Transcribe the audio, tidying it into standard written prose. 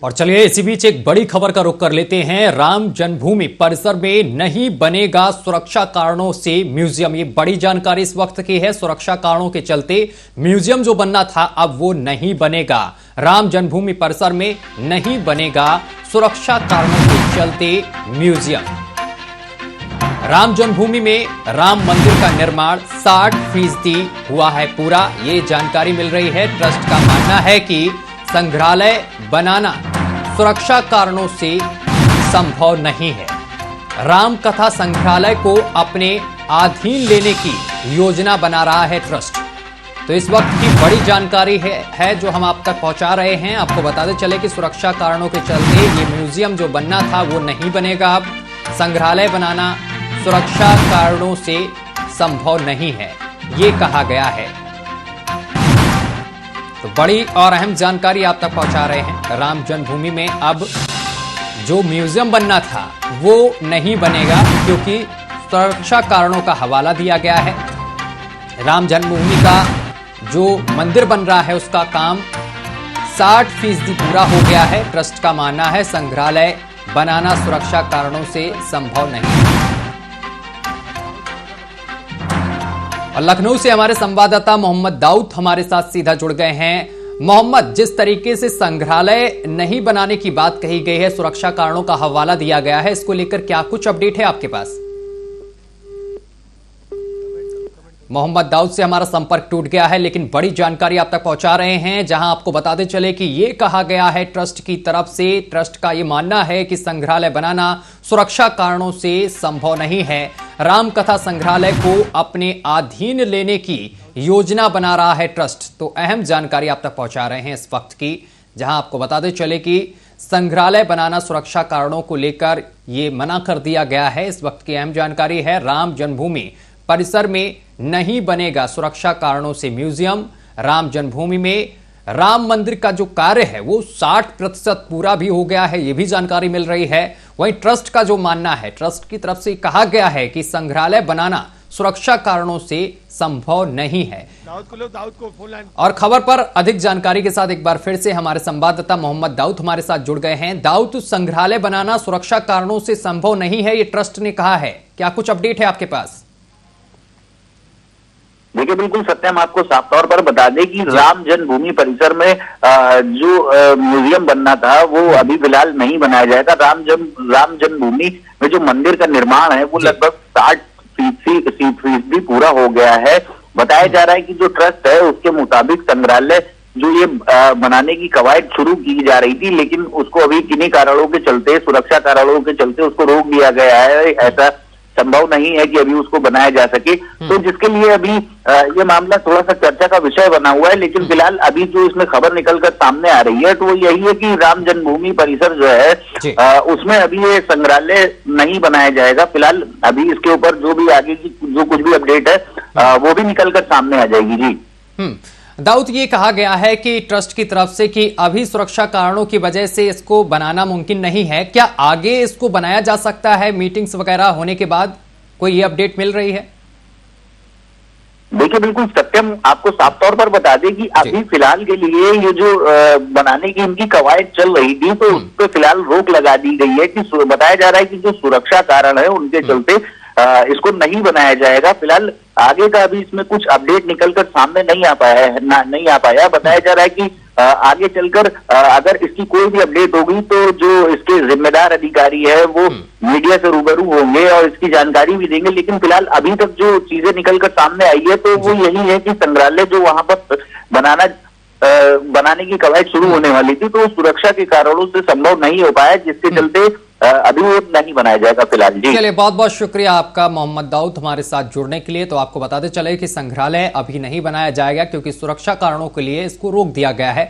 और चलिए इसी बीच एक बड़ी खबर का रुख कर लेते हैं। राम जन्मभूमि परिसर में नहीं बनेगा सुरक्षा कारणों से म्यूजियम। ये बड़ी जानकारी इस वक्त की है। सुरक्षा कारणों के चलते म्यूजियम जो बनना था अब वो नहीं बनेगा। राम जन्मभूमि परिसर में नहीं बनेगा सुरक्षा कारणों के चलते म्यूजियम। राम जन्मभूमि में राम मंदिर का निर्माण 60% हुआ है पूरा। ये जानकारी मिल रही है। ट्रस्ट का मानना है कि संग्रहालय बनाना सुरक्षा कारणों से संभव नहीं है। राम कथा संग्रहालय को अपने अधीन लेने की योजना बना रहा है ट्रस्ट। तो इस वक्त की बड़ी जानकारी है जो हम आप तक पहुंचा रहे हैं। आपको बताते चले कि सुरक्षा कारणों के चलते ये म्यूजियम जो बनना था वो नहीं बनेगा। अब संग्रहालय बनाना सुरक्षा कारणों से संभव नहीं है, ये कहा गया है। तो बड़ी और अहम जानकारी आप तक पहुंचा रहे हैं। राम जन्मभूमि में अब जो म्यूजियम बनना था वो नहीं बनेगा क्योंकि सुरक्षा कारणों का हवाला दिया गया है। राम जन्मभूमि का जो मंदिर बन रहा है उसका काम 60% पूरा हो गया है। ट्रस्ट का मानना है संग्रहालय बनाना सुरक्षा कारणों से संभव नहीं है। और लखनऊ से हमारे संवाददाता मोहम्मद दाऊद हमारे साथ सीधा जुड़ गए हैं। मोहम्मद, जिस तरीके से संग्रहालय नहीं बनाने की बात कही गई है, सुरक्षा कारणों का हवाला दिया गया है, इसको लेकर क्या कुछ अपडेट है आपके पास? मोहम्मद दाऊद से हमारा संपर्क टूट गया है, लेकिन बड़ी जानकारी आप तक पहुंचा रहे हैं। जहां आपको बताते चले कि यह कहा गया है ट्रस्ट की तरफ से, ट्रस्ट का यह मानना है कि संग्रहालय बनाना सुरक्षा कारणों से संभव नहीं है। राम कथा संग्रहालय को अपने अधीन लेने की योजना बना रहा है ट्रस्ट। तो अहम जानकारी आप तक पहुंचा रहे हैं इस वक्त की, जहां आपको बताते चले कि संग्रहालय बनाना सुरक्षा कारणों को लेकर यह मना कर दिया गया है। इस वक्त की अहम जानकारी है राम जन्मभूमि परिसर में नहीं बनेगा सुरक्षा कारणों से म्यूजियम। राम जन्मभूमि में राम मंदिर का जो कार्य है वो 60% पूरा भी हो गया है, ये भी जानकारी मिल रही है। वहीं ट्रस्ट का जो मानना है, ट्रस्ट की तरफ से कहा गया है कि संग्रहालय बनाना सुरक्षा कारणों से संभव नहीं है। और खबर पर अधिक जानकारी के साथ एक बार फिर से हमारे संवाददाता मोहम्मद दाऊद हमारे साथ जुड़ गए हैं। दाऊद, संग्रहालय बनाना सुरक्षा कारणों से संभव नहीं है, ये ट्रस्ट ने कहा है, क्या कुछ अपडेट है आपके पास? देखिए, बिल्कुल सत्यम आपको साफ तौर पर बता दें कि राम जन्मभूमि परिसर में जो म्यूजियम बनना था वो अभी फिलहाल नहीं बनाया जाएगा। राम जन्मभूमि में जो मंदिर का निर्माण है वो लगभग 60% पूरा हो गया है। बताया जा रहा है कि जो ट्रस्ट है उसके मुताबिक संग्रहालय जो ये बनाने की कवायद शुरू की जा रही थी, लेकिन उसको अभी किन्हीं कारणों के चलते, सुरक्षा कारणों के चलते उसको रोक दिया गया है। ऐसा संभव नहीं है कि अभी उसको बनाया जा सके। तो जिसके लिए अभी ये मामला थोड़ा सा चर्चा का विषय बना हुआ है। लेकिन फिलहाल अभी जो इसमें खबर निकलकर सामने आ रही है तो वो यही है कि राम जन्मभूमि परिसर जो है उसमें अभी ये संग्रहालय नहीं बनाया जाएगा। फिलहाल अभी इसके ऊपर जो भी आगे की जो कुछ भी अपडेट है वो भी निकलकर सामने आ जाएगी। जी दाऊद, ये कहा गया है कि ट्रस्ट की तरफ से कि अभी सुरक्षा कारणों की वजह से इसको बनाना मुमकिन नहीं है। क्या आगे इसको बनाया जा सकता है मीटिंग्स वगैरह होने के बाद? कोई ये अपडेट मिल रही है? देखिए, बिल्कुल सत्यम आपको साफ तौर पर बता दें कि अभी फिलहाल के लिए ये जो बनाने की इनकी कवायद चल रही थी तो उस पर फिलहाल रोक लगा दी गई है कि बताया जा रहा है कि जो सुरक्षा कारण है उनके चलते इसको नहीं बनाया जाएगा। फिलहाल आगे का अभी इसमें कुछ अपडेट निकलकर सामने नहीं आ पाया। बताया जा रहा है कि आगे चलकर अगर इसकी कोई भी अपडेट होगी तो जो इसके जिम्मेदार अधिकारी है वो मीडिया से रूबरू होंगे और इसकी जानकारी भी देंगे। लेकिन फिलहाल अभी तक जो चीजें निकलकर सामने आई है तो वो यही है कि संग्रहालय जो वहां पर बनाने की कवायद शुरू होने वाली थी तो सुरक्षा के कारणों से संभव नहीं हो पाया, जिसके चलते अभी वो नहीं बनाया जाएगा फिलहाल। जी चलिए, बहुत बहुत शुक्रिया आपका मोहम्मद दाऊद हमारे साथ जुड़ने के लिए। तो आपको बताते चले कि संग्रहालय अभी नहीं बनाया जाएगा क्योंकि सुरक्षा कारणों के लिए इसको रोक दिया गया है।